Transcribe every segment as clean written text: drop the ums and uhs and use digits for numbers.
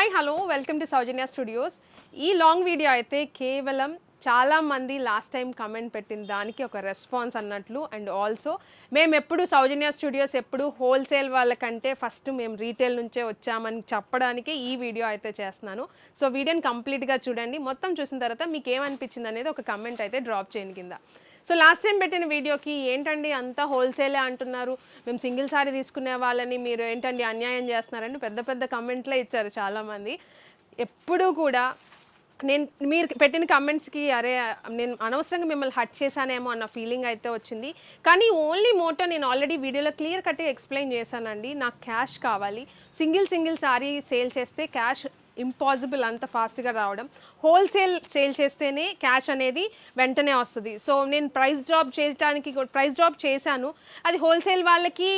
Hi hello welcome to Soujanya studios. ఈ long video అయితే కేవలం చాలామంది లాస్ట్ టైం కమెంట్ పెట్టిన దానికి ఒక రెస్పాన్స్ అన్నట్లు. అండ్ ఆల్సో మేము ఎప్పుడు సౌజన్య స్టూడియోస్ ఎప్పుడు హోల్సేల్ వాళ్ళకంటే ఫస్ట్ మేము రీటైల్ నుంచే వచ్చామని చెప్పడానికి ఈ వీడియో అయితే చేస్తున్నాను. సో వీడియోని కంప్లీట్గా చూడండి. మొత్తం చూసిన తర్వాత మీకు ఏమనిపించింది అనేది ఒక కమెంట్ అయితే డ్రాప్ చేయండి కింద. సో లాస్ట్ టైం పెట్టిన వీడియోకి ఏంటండి అంతా హోల్సేలే అంటున్నారు, మేము సింగిల్ సారీ తీసుకునే వాళ్ళని మీరు ఏంటండి అన్యాయం చేస్తున్నారని పెద్ద పెద్ద కమెంట్లే ఇచ్చారు చాలామంది. ఎప్పుడూ కూడా మీరు పెట్టిన కమెంట్స్కి అరే నేను అనవసరంగా మిమ్మల్ని హర్ట్ చేశానేమో అన్న ఫీలింగ్ అయితే వచ్చింది. కానీ ఓన్లీ మోటో నేను ఆల్రెడీ వీడియోలో క్లియర్ కట్గా ఎక్స్ప్లెయిన్ చేశానండి. నాకు క్యాష్ కావాలి. సింగిల్ సారీ సేల్ చేస్తే క్యాష్ ఇంపాసిబుల్ అంత ఫాస్ట్గా రావడం. హోల్సేల్ సేల్ చేస్తేనే క్యాష్ అనేది వెంటనే వస్తుంది. సో నేను ప్రైస్ డ్రాప్ చేశాను. అది హోల్సేల్ వాళ్ళకి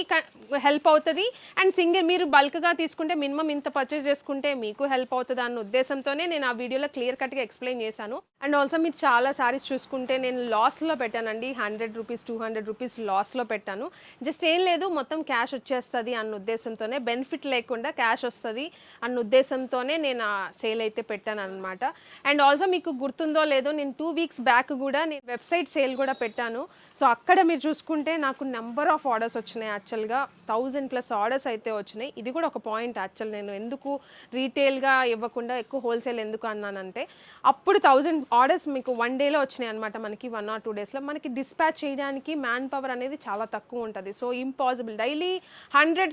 హెల్ప్ అవుతుంది. అండ్ మీరు బల్క్గా తీసుకుంటే మినిమం ఇంత పర్చేస్ చేసుకుంటే మీకు హెల్ప్ అవుతుంది అన్న ఉద్దేశంతోనే నేను ఆ వీడియోలో క్లియర్ కట్గా ఎక్స్ప్లెయిన్ చేశాను. అండ్ ఆల్సో మీరు చాలా సారీస్ చూసుకుంటే నేను లాస్లో పెట్టానండి. 100 రూపీస్ 200 రూపీస్ లాస్లో పెట్టాను. జస్ట్ ఏం లేదు, మొత్తం క్యాష్ వచ్చేస్తుంది అన్న ఉద్దేశంతోనే, బెనిఫిట్ లేకుండా క్యాష్ వస్తుంది అన్న ఉద్దేశంతోనే నేను ఆ సేల్ అయితే పెట్టాను అనమాట. అండ్ ఆల్సో మీకు గుర్తుందో లేదో నేను 2 వీక్స్ బ్యాక్ కూడా నేను వెబ్సైట్ సేల్ కూడా పెట్టాను. సో అక్కడ మీరు చూసుకుంటే నాకు నెంబర్ ఆఫ్ ఆర్డర్స్ వచ్చినాయి. యాక్చువల్గా 1000+ ఆర్డర్స్ అయితే వచ్చినాయి. ఇది కూడా ఒక పాయింట్. యాక్చువల్ నేను ఎందుకు రీటైల్గా ఇవ్వకుండా ఎక్కువ హోల్సేల్ ఎందుకు అన్నానంటే, అప్పుడు 1000 ఆర్డర్స్ మీకు 1 డేలో వచ్చినాయి అనమాట. మనకి 1 or 2 డేస్లో మనకి డిస్పాచ్ చేయడానికి మ్యాన్ పవర్ అనేది చాలా తక్కువ ఉంటుంది. So impossible. డైలీ 100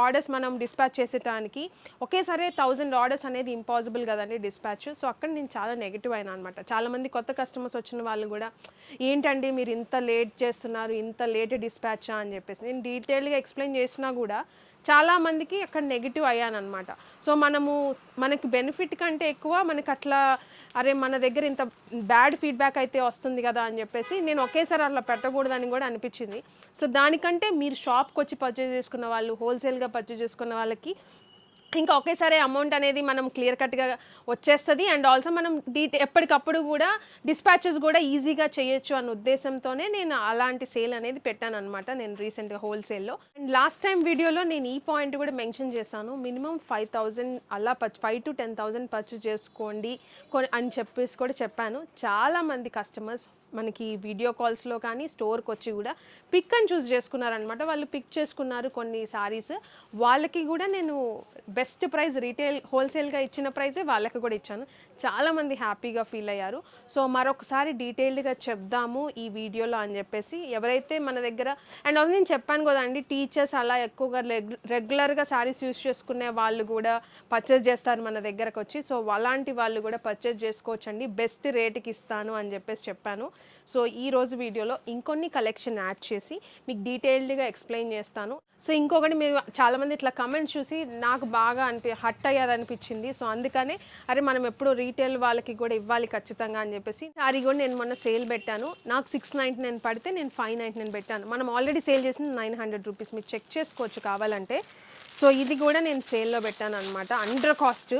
ఆర్డర్స్ మనం డిస్పాచ్ చేసేటానికి ఒకేసారి 1000 ఆర్డర్స్ అనేది ఇంపాసిబుల్ కదండి డిస్పాచ్. సో అక్కడ నేను చాలా నెగిటివ్ అయినా అనమాట. చాలామంది కొత్త కస్టమర్స్ వచ్చిన వాళ్ళు కూడా ఏంటండి మీరు ఇంత లేట్ చేస్తున్నారు, ఇంత లేట్ డిస్పాచా అని చెప్పేసి నేను డీటెయిల్గా ఎక్స్ప్లెయిన్ చేసినా కూడా చాలామందికి అక్కడ నెగిటివ్ అయ్యానమాట. సో మనకి బెనిఫిట్ కంటే ఎక్కువ మనకి అట్లా అరే మన దగ్గర ఇంత బ్యాడ్ ఫీడ్బ్యాక్ అయితే వస్తుంది కదా అని చెప్పేసి నేను ఒకేసారి అట్లా పెట్టకూడదని కూడా అనిపించింది. సో దానికంటే మీరు షాప్కి వచ్చి పర్చేజ్ చేసుకున్న వాళ్ళు, హోల్సేల్గా పర్చేజ్ చేసుకున్న వాళ్ళకి ఇంకా ఒకేసారి అమౌంట్ అనేది మనం క్లియర్ కట్గా వచ్చేస్తుంది. అండ్ ఆల్సో మనం ఎప్పటికప్పుడు కూడా డిస్పాచెస్ కూడా ఈజీగా చేయొచ్చు అన్న ఉద్దేశంతోనే నేను అలాంటి సేల్ అనేది పెట్టాను అనమాట. నేను రీసెంట్గా హోల్సేల్లో. అండ్ లాస్ట్ టైం వీడియోలో నేను ఈ పాయింట్ కూడా మెన్షన్ చేశాను. మినిమం 5000 అలా 5 to 10,000 పర్చేజ్ చేసుకోండి అని చెప్పేసి కూడా చెప్పాను. చాలామంది కస్టమర్స్ మనకి వీడియో కాల్స్లో కానీ స్టోర్కి వచ్చి కూడా పిక్ అండ్ చూస్ చేసుకున్నారనమాట. వాళ్ళు పిక్ చేసుకున్నారు కొన్ని సారీస్. వాళ్ళకి కూడా నేను బెస్ట్ ప్రైస్ రీటైల్ హోల్సేల్గా ఇచ్చిన ప్రైజే వాళ్ళకి కూడా ఇచ్చాను. చాలామంది హ్యాపీగా ఫీల్ అయ్యారు. సో మరొకసారి డీటెయిల్డ్గా చెప్దాము ఈ వీడియోలో అని చెప్పేసి ఎవరైతే మన దగ్గర అండ్ అది నేను చెప్పాను కదండి, టీచర్స్ అలా ఎక్కువగా రెగ్యులర్గా సారీస్ యూస్ చేసుకునే వాళ్ళు కూడా పర్చేజ్ చేస్తారు మన దగ్గరకు వచ్చి. సో అలాంటి వాళ్ళు కూడా పర్చేజ్ చేసుకోవచ్చండి, బెస్ట్ రేట్కి ఇస్తాను అని చెప్పేసి చెప్పాను. సో ఈరోజు వీడియోలో ఇంకొన్ని కలెక్షన్ యాడ్ చేసి మీకు డీటెయిల్డ్గా ఎక్స్ప్లెయిన్ చేస్తాను. సో ఇంకొకటి, మీరు చాలామంది ఇట్లా కమెంట్స్ చూసి నాకు బాగా హర్ట్ అయ్యారనిపించింది. సో అందుకనే అరే మనం ఎప్పుడు రీటైల్ వాళ్ళకి కూడా ఇవ్వాలి ఖచ్చితంగా అని చెప్పేసి సారీ కూడా నేను మొన్న సేల్ పెట్టాను. నాకు 699 పడితే నేను 599 పెట్టాను. మనం ఆల్రెడీ సేల్ చేసింది 900 రూపీస్. మీరు చెక్ చేసుకోవచ్చు కావాలంటే. సో ఇది కూడా నేను సేల్లో పెట్టాను అనమాట, అండర్ కాస్ట్.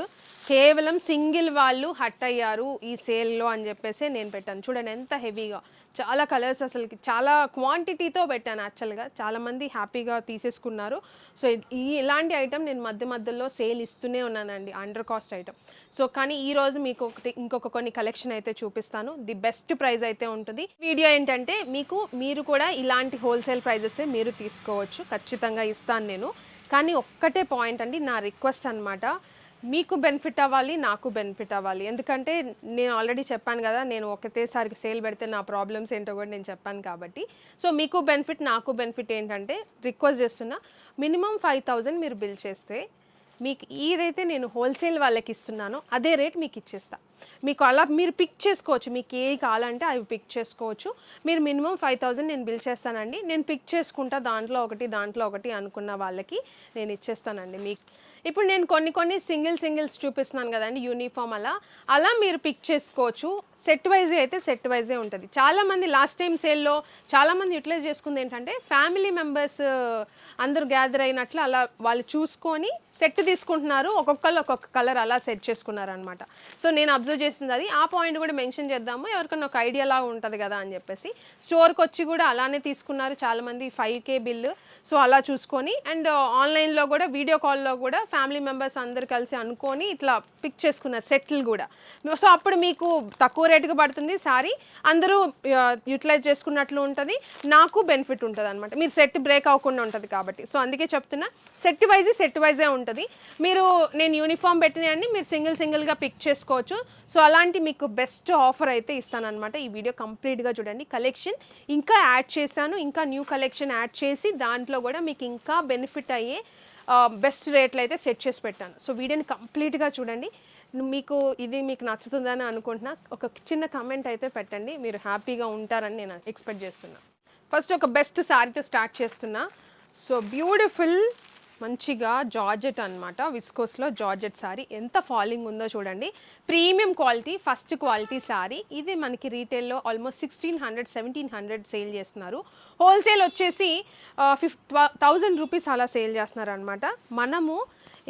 కేవలం సింగిల్ వాళ్ళు హట్ అయ్యారు ఈ సేల్లో అని చెప్పేసి నేను పెట్టాను. చూడండి ఎంత హెవీగా, చాలా కలర్స్, అసలుకి చాలా క్వాంటిటీతో పెట్టాను. యాక్చువల్గా చాలామంది హ్యాపీగా తీసేసుకున్నారు. సో ఇలాంటి ఐటమ్ నేను మధ్యలో సేల్ ఇస్తూనే ఉన్నానండి, అండర్ కాస్ట్ ఐటమ్. సో కానీ ఈరోజు మీకు ఇంకొక కొన్ని కలెక్షన్ అయితే చూపిస్తాను. ది బెస్ట్ ప్రైస్ అయితే ఉంటుంది. వీడియో ఏంటంటే మీరు కూడా ఇలాంటి హోల్సేల్ ప్రైజెస్ మీరు తీసుకోవచ్చు, ఖచ్చితంగా ఇస్తాను నేను. కానీ ఒక్కటే పాయింట్ అండి, నా రిక్వెస్ట్ అనమాట, మీకు బెనిఫిట్ అవ్వాలి, నాకు బెనిఫిట్ అవ్వాలి. ఎందుకంటే నేను ఆల్రెడీ చెప్పాను కదా, నేను ఒకటేసారి సేల్ పెడితే నా ప్రాబ్లమ్స్ ఏంటో కూడా నేను చెప్పాను కాబట్టి. సో మీకు బెనిఫిట్ నాకు బెనిఫిట్ ఏంటంటే, రిక్వెస్ట్ చేస్తున్నా, మినిమం 5000 మీరు బిల్ చేస్తే మీకు ఏదైతే నేను హోల్సేల్ వాళ్ళకి ఇస్తున్నానో అదే రేట్ మీకు ఇచ్చేస్తా. మీకు అలా మీరు పిక్ చేసుకోవచ్చు, మీకు ఏ కావాలంటే అవి పిక్ చేసుకోవచ్చు. మీరు మినిమం 5000 నేను బిల్ చేస్తానండి, నేను పిక్ చేసుకుంటా దాంట్లో ఒకటి అనుకున్న వాళ్ళకి నేను ఇచ్చేస్తానండి. మీకు ఇప్పుడు నేను కొన్ని సింగిల్స్ చూపిస్తున్నాను కదండి, యూనిఫామ్ అలా మీరు పిక్ చేసుకోవచ్చు. సెట్ వైజే అయితే సెట్ వైజే ఉంటుంది. చాలామంది లాస్ట్ టైం సేల్లో చాలామంది యూటిలైజ్ చేసుకుంది ఏంటంటే ఫ్యామిలీ మెంబర్స్ అందరూ గ్యాదర్ అయినట్లు అలా వాళ్ళు చూసుకొని సెట్ తీసుకుంటున్నారు, ఒక్కొక్కళ్ళు ఒక్కొక్క కలర్ అలా సెట్ చేసుకున్నారు అనమాట. సో నేను అబ్జర్వ్ చేసింది అది. ఆ పాయింట్ కూడా మెన్షన్ చేద్దాము, ఎవరికన్నా ఒక ఐడియా లాగా ఉంటుంది కదా అని చెప్పేసి. స్టోర్కి వచ్చి కూడా అలానే తీసుకున్నారు చాలామంది, 5K బిల్లు. సో అలా చూసుకొని అండ్ ఆన్లైన్లో కూడా వీడియో కాల్లో కూడా ఫ్యామిలీ మెంబర్స్ అందరు కలిసి అనుకొని ఇట్లా పిక్ చేసుకున్నారు సెట్లు కూడా. సో అప్పుడు మీకు తక్కువ రేటుగా పడుతుంది సారీ, అందరూ యూటిలైజ్ చేసుకున్నట్లు ఉంటుంది, నాకు బెనిఫిట్ ఉంటుంది అనమాట. మీరు సెట్ బ్రేక్ అవ్వకుండా ఉంటుంది కాబట్టి. సో అందుకే చెప్తున్నా సెట్ వైజే ఉంటుంది. మీరు నేను యూనిఫామ్ పెట్టినాయని మీరు సింగిల్గా పిక్ చేసుకోవచ్చు. సో అలాంటి మీకు బెస్ట్ ఆఫర్ అయితే ఇస్తానన్నమాట. ఈ వీడియో కంప్లీట్గా చూడండి. కలెక్షన్ ఇంకా యాడ్ చేశాను, ఇంకా న్యూ కలెక్షన్ యాడ్ చేసి దాంట్లో కూడా మీకు ఇంకా బెనిఫిట్ అయ్యే బెస్ట్ రేట్లు అయితే సెట్ చేసి పెట్టాను. సో వీడియోని కంప్లీట్గా చూడండి. మీకు నచ్చుతుందని అనుకుంటున్నా. ఒక చిన్న కమెంట్ అయితే పెట్టండి, మీరు హ్యాపీగా ఉంటారని నేను ఎక్స్పెక్ట్ చేస్తున్నా. ఫస్ట్ ఒక బెస్ట్ శారీతో స్టార్ట్ చేస్తున్నా. సో బ్యూటిఫుల్ మంచిగా జార్జెట్ అనమాట, విస్కోస్లో జార్జెట్ శారీ. ఎంత ఫాలింగ్ ఉందో చూడండి. Premium quality, first quality sari. ఇది మనకి రీటైల్లో ఆల్మోస్ట్ 1600-1700 సేల్ చేస్తున్నారు. హోల్సేల్ వచ్చేసి 1000 రూపీస్ అలా సేల్ చేస్తున్నారు అనమాట. మనము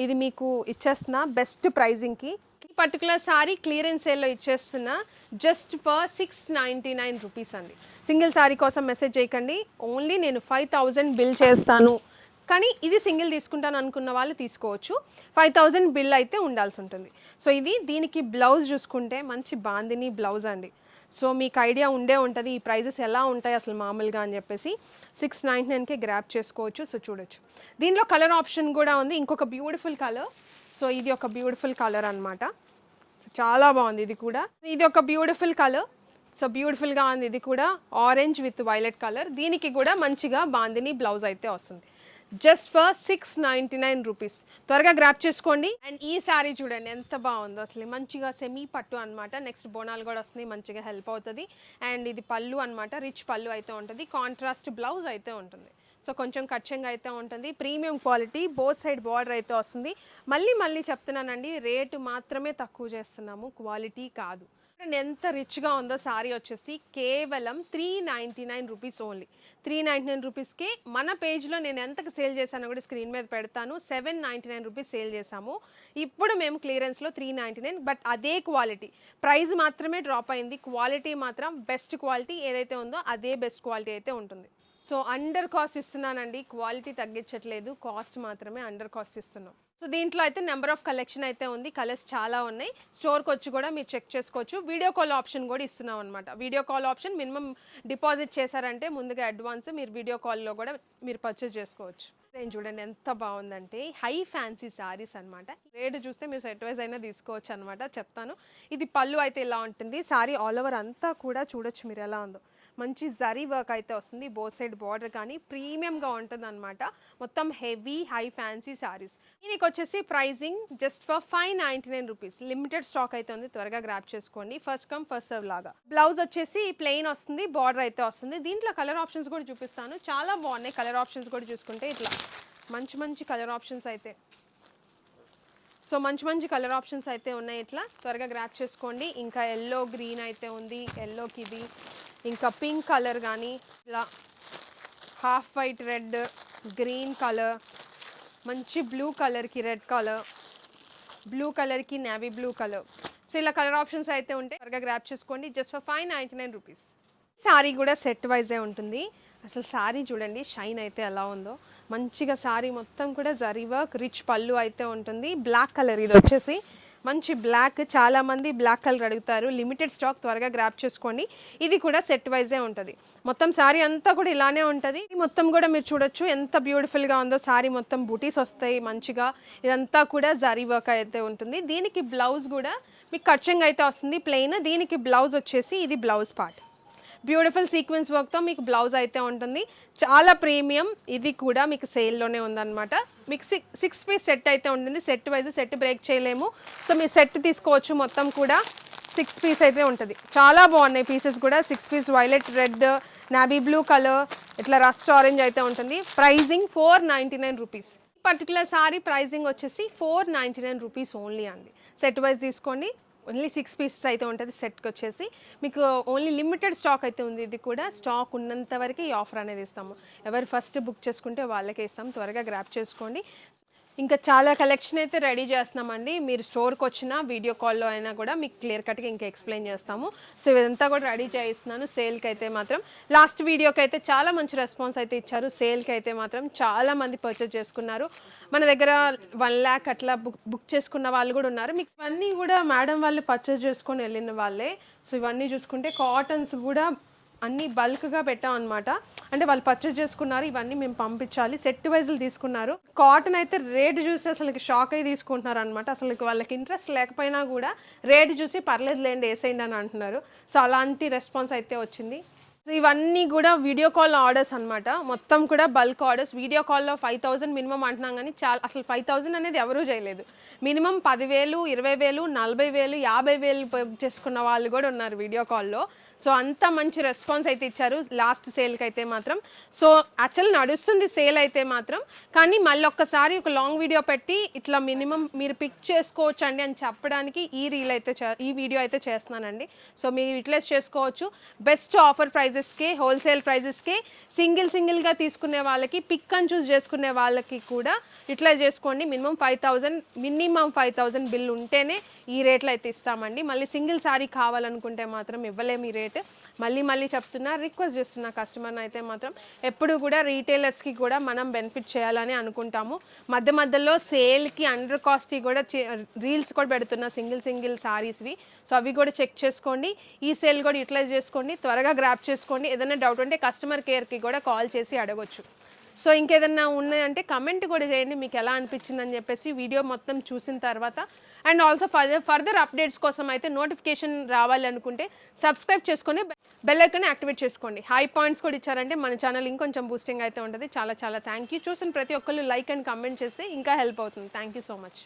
ఇది మీకు ఇచ్చేస్తున్న బెస్ట్ ప్రైజింగ్కి. ఈ పర్టికులర్ శారీ క్లియరెన్స్ సేల్లో ఇచ్చేస్తున్న జస్ట్ ఫర్ 699 రూపీస్ అండి. సింగిల్ శారీ కోసం మెసేజ్ చేయకండి, ఓన్లీ నేను 5000 బిల్ చేస్తాను కానీ ఇది సింగిల్ తీసుకుంటాను అనుకున్న వాళ్ళు తీసుకోవచ్చు. 5000 బిల్ అయితే ఉండాల్సి ఉంటుంది. సో ఇది దీనికి బ్లౌజ్ చూసుకుంటే మంచి బాందిని బ్లౌజ్ అండి. సో మీకు ఐడియా ఉంటుంది ఈ ప్రైజెస్ ఎలా ఉంటాయి అసలు మామూలుగా అని చెప్పేసి. 699కే గ్రాప్ చేసుకోవచ్చు. సో చూడొచ్చు, దీనిలో కలర్ ఆప్షన్ కూడా ఉంది. ఇంకొక బ్యూటిఫుల్ కలర్. సో ఇది ఒక బ్యూటిఫుల్ కలర్ అనమాట. సో చాలా బాగుంది ఇది కూడా. ఇది ఒక బ్యూటిఫుల్ కలర్. సో బ్యూటిఫుల్గా ఉంది ఇది కూడా, ఆరెంజ్ విత్ వైలెట్ కలర్. దీనికి కూడా మంచిగా బాందిని బ్లౌజ్ అయితే వస్తుంది. Just for 699 rupees. త్వరగా గ్రాప్ చేసుకోండి. అండ్ ఈ శారీ చూడండి ఎంత బాగుందో అసలు, మంచిగా సెమీ పట్టు అనమాట. నెక్స్ట్ బోనాలు కూడా వస్తున్నాయి, మంచిగా హెల్ప్ అవుతుంది. అండ్ ఇది పళ్ళు అనమాట, రిచ్ పళ్ళు అయితే ఉంటుంది, కాంట్రాస్ట్ బ్లౌజ్ అయితే ఉంటుంది. సో కొంచెం కచ్చంగా అయితే ఉంటుంది, premium quality, both side border అయితే వస్తుంది. మళ్ళీ చెప్తున్నానండి, రేటు మాత్రమే తక్కువ చేస్తున్నాము, క్వాలిటీ కాదు. ఎంత రిచ్గా ఉందో శారీ వచ్చేసి కేవలం 399 రూపీస్ ఓన్లీ. 399 రూపీస్కి మన పేజ్లో నేను ఎంతకు సేల్ చేశానో కూడా స్క్రీన్ మీద పెడతాను. 799 రూపీస్ సేల్ చేశాము. ఇప్పుడు మేము క్లియరెన్స్లో 399, బట్ అదే క్వాలిటీ. ప్రైస్ మాత్రమే డ్రాప్ అయింది, క్వాలిటీ మాత్రం బెస్ట్ క్వాలిటీ ఏదైతే ఉందో అదే బెస్ట్ క్వాలిటీ అయితే ఉంటుంది. సో అండర్ కాస్ట్ ఇస్తున్నానండి, క్వాలిటీ తగ్గించట్లేదు, కాస్ట్ మాత్రమే అండర్ కాస్ట్ ఇస్తున్నాం. సో దీంట్లో అయితే నెంబర్ ఆఫ్ కలెక్షన్ అయితే ఉంది, కలర్స్ చాలా ఉన్నాయి. స్టోర్కి వచ్చి కూడా మీరు చెక్ చేసుకోవచ్చు. వీడియో కాల్ ఆప్షన్ కూడా ఇస్తున్నాం అనమాట. Video call option minimum deposit చేశారంటే ముందుగా అడ్వాన్స్ మీరు వీడియో కాల్లో కూడా మీరు పర్చేస్ చేసుకోవచ్చు. నేను చూడండి ఎంత బాగుందంటే హై ఫ్యాన్సీ శారీస్ అనమాట. రేటు చూస్తే మీరు సెట్ వైజ్ అయినా తీసుకోవచ్చు అనమాట. చెప్తాను. ఇది పళ్ళు అయితే ఇలా ఉంటుంది. శారీ ఆల్ ఓవర్ అంతా కూడా చూడొచ్చు మీరు ఎలా ఉందో. మంచి జరీ వర్క్ అయితే వస్తుంది, బోత్ సైడ్ బార్డర్ కానీ ప్రీమియంగా ఉంటుంది అనమాట. మొత్తం హెవీ హై ఫ్యాన్సీ శారీస్. దీనికి వచ్చేసి pricing just for 599 rupees. Limited stock అయితే ఉంది, త్వరగా గ్రాప్ చేసుకోండి. ఫస్ట్ కమ్ ఫస్ట్ సర్వ్ లాగా. బ్లౌజ్ వచ్చేసి ప్లెయిన్ వస్తుంది, బార్డర్ అయితే వస్తుంది. దీంట్లో కలర్ ఆప్షన్స్ కూడా చూపిస్తాను, చాలా బాగున్నాయి. కలర్ ఆప్షన్స్ కూడా చూసుకుంటే ఇట్లా మంచి కలర్ ఆప్షన్స్ అయితే. సో మంచి కలర్ ఆప్షన్స్ అయితే ఉన్నాయి, ఇట్లా త్వరగా గ్రాప్ చేసుకోండి. ఇంకా ఎల్లో గ్రీన్ అయితే ఉంది, ఎల్లోకి ఇది, ఇంకా పింక్ కలర్ కానీ ఇలా half white red green colour, మంచి బ్లూ కలర్కి రెడ్ కలర్, బ్లూ కలర్కి నేవీ బ్లూ కలర్. సో ఇలా కలర్ ఆప్షన్స్ అయితే ఉంటాయి, త్వరగా గ్రాప్ చేసుకోండి. Just for 599 rupees. శారీ కూడా సెట్ వైజే ఉంటుంది. అసలు శారీ చూడండి షైన్ అయితే ఎలా ఉందో. మంచిగా శారీ మొత్తం కూడా జరీ వర్క్, రిచ్ పళ్ళు అయితే ఉంటుంది. బ్లాక్ కలర్ ఇది వచ్చేసి మంచి బ్లాక్, చాలామంది బ్లాక్ కలర్ అడుగుతారు. లిమిటెడ్ స్టాక్, త్వరగా గ్రాప్ చేసుకోండి. ఇది కూడా సెట్ వైజే ఉంటుంది. మొత్తం శారీ అంతా కూడా ఇలానే ఉంటుంది. మొత్తం కూడా మీరు చూడొచ్చు ఎంత బ్యూటిఫుల్గా ఉందో. శారీ మొత్తం బూటీస్ వస్తాయి మంచిగా. ఇదంతా కూడా జరీ వర్క్ అయితే ఉంటుంది. దీనికి బ్లౌజ్ కూడా మీకు కచ్చంగా అయితే వస్తుంది ప్లెయిన్. దీనికి బ్లౌజ్ వచ్చేసి ఇది బ్లౌజ్ పార్ట్, బ్యూటిఫుల్ సీక్వెన్స్ వర్క్తో మీకు బ్లౌజ్ అయితే ఉంటుంది. చాలా ప్రీమియం. ఇది కూడా మీకు సేల్లోనే ఉందన్నమాట. మీకు 6 పీస్ సెట్ అయితే ఉంటుంది. సెట్ వైజ్ సెట్ బ్రేక్ చేయలేము. సో మీరు సెట్ తీసుకోవచ్చు. మొత్తం కూడా 6 పీస్ అయితే ఉంటుంది. చాలా బాగున్నాయి పీసెస్ కూడా. 6 piece violet red, navy blue colour, ఇట్లా రస్ట్ ఆరెంజ్ అయితే ఉంటుంది. Pricing 499 rupees. Particular sari pricing వచ్చేసి 499 రూపీస్ ఓన్లీ అండి. సెట్ వైజ్ తీసుకోండి, ఓన్లీ 6 పీసెస్ అయితే ఉంటుంది సెట్కి వచ్చేసి. మీకు ఓన్లీ లిమిటెడ్ స్టాక్ అయితే ఉంది. ఇది కూడా స్టాక్ ఉన్నంత వరకు ఈ ఆఫర్ అనేది ఇస్తాము. ఎవరు ఫస్ట్ బుక్ చేసుకుంటే వాళ్ళకే ఇస్తాం. త్వరగా గ్రాప్ చేసుకోండి. ఇంకా చాలా కలెక్షన్ అయితే రెడీ చేస్తున్నామండి. మీరు స్టోర్కి వచ్చినా వీడియో కాల్లో అయినా కూడా మీకు క్లియర్ కట్గా ఇంకా ఎక్స్ప్లెయిన్ చేస్తాము. సో ఇదంతా కూడా రెడీ చేయిస్తున్నాను సేల్కి అయితే మాత్రం. లాస్ట్ వీడియోకి అయితే చాలా మంచి రెస్పాన్స్ అయితే ఇచ్చారు. సేల్కి అయితే మాత్రం చాలా మంది పర్చేజ్ చేసుకున్నారు. మన దగ్గర 1 lakh అట్లా బుక్ చేసుకున్న వాళ్ళు కూడా ఉన్నారు. మీకు ఇవన్నీ కూడా మేడం వాళ్ళు పర్చేజ్ చేసుకొని వెళ్ళిన వాళ్ళే. సో ఇవన్నీ చూసుకుంటే కాటన్స్ కూడా అన్నీ బల్క్గా పెట్టాం అనమాట. అంటే వాళ్ళు పర్చేజ్ చేసుకున్నారు, ఇవన్నీ మేము పంపించాలి. సెట్ వైజులు తీసుకున్నారు. కాటన్ అయితే రేటు చూసి అసలు షాక్ అయ్యి తీసుకుంటున్నారు అనమాట. అసలు వాళ్ళకి ఇంట్రెస్ట్ లేకపోయినా కూడా రేటు చూసి పర్లేదు లేండి వేసేయండి అని అంటున్నారు. సో అలాంటి రెస్పాన్స్ అయితే వచ్చింది. సో ఇవన్నీ కూడా వీడియో కాల్ ఆర్డర్స్ అనమాట. మొత్తం కూడా బల్క్ ఆర్డర్స్. వీడియో కాల్లో 5,000 మినిమం అంటున్నాం కానీ చాలా అసలు 5,000 అనేది ఎవరూ చేయలేదు. మినిమం 10,000, 20,000, 40,000, 50,000 బుక్ చేసుకున్న వాళ్ళు కూడా ఉన్నారు వీడియో కాల్లో. సో అంత మంచి రెస్పాన్స్ అయితే ఇచ్చారు లాస్ట్ సేల్కి అయితే మాత్రం. సో యాక్చువల్ నడుస్తుంది సేల్ అయితే మాత్రం, కానీ మళ్ళీ ఒక్కసారి ఒక లాంగ్ వీడియో పెట్టి ఇట్లా మినిమం మీరు పిక్ చేసుకోవచ్చు అండి అని చెప్పడానికి ఈ వీడియో అయితే చేస్తున్నానండి. సో మీరు యూటిలైజ్ చేసుకోవచ్చు. బెస్ట్ ఆఫర్ ప్రైజెస్కే, హోల్సేల్ ప్రైజెస్కే, సింగిల్గా తీసుకునే వాళ్ళకి, పిక్ అండ్ చూస్ చేసుకునే వాళ్ళకి కూడా యూటిలైజ్ చేసుకోండి. మినిమం 5,000 బిల్ ఉంటేనే ఈ రేట్లో అయితే ఇస్తామండి. మళ్ళీ సింగిల్ సారీ కావాలనుకుంటే మాత్రం ఇవ్వలేము ఈ రేట్. మళ్ళీ చెప్తున్నా, రిక్వెస్ట్ చేస్తున్నా కస్టమర్ని అయితే మాత్రం ఎప్పుడు కూడా రీటైలర్స్కి కూడా మనం బెనిఫిట్ చేయాలని అనుకుంటాము. మధ్యలో సేల్కి అండర్ కాస్ట్ కూడా రీల్స్ కూడా పెడుతున్నా సింగిల్ సారీస్వి. సో అవి కూడా చెక్ చేసుకోండి. ఈ సేల్ కూడా యూటిలైజ్ చేసుకోండి. త్వరగా గ్రాప్ చేసుకోండి. ఏదైనా డౌట్ ఉంటే కస్టమర్ కేర్కి కూడా కాల్ చేసి అడగొచ్చు. సో ఇంకేదన్నా ఉన్నాయంటే కమెంట్ కూడా చేయండి మీకు ఎలా అనిపించిందని చెప్పేసి వీడియో మొత్తం చూసిన తర్వాత. అండ్ ఆల్సో ఫర్దర్ అప్డేట్స్ కోసం అయితే నోటిఫికేషన్ రావాలి అనుకుంటే సబ్స్క్రైబ్ చేసుకొని బెల్ ఐకాన్ యాక్టివేట్ చేసుకోండి. హై పాయింట్స్ కూడా ఇచ్చారంటే మన ఛానల్ ఇంకొంచెం బూస్టింగ్ అయితే ఉంటుంది. చాలా థ్యాంక్ యూ. చూసిన ప్రతి ఒక్కళ్ళు లైక్ అండ్ కమెంట్ చేస్తే ఇంకా హెల్ప్ అవుతుంది. Thank you so much.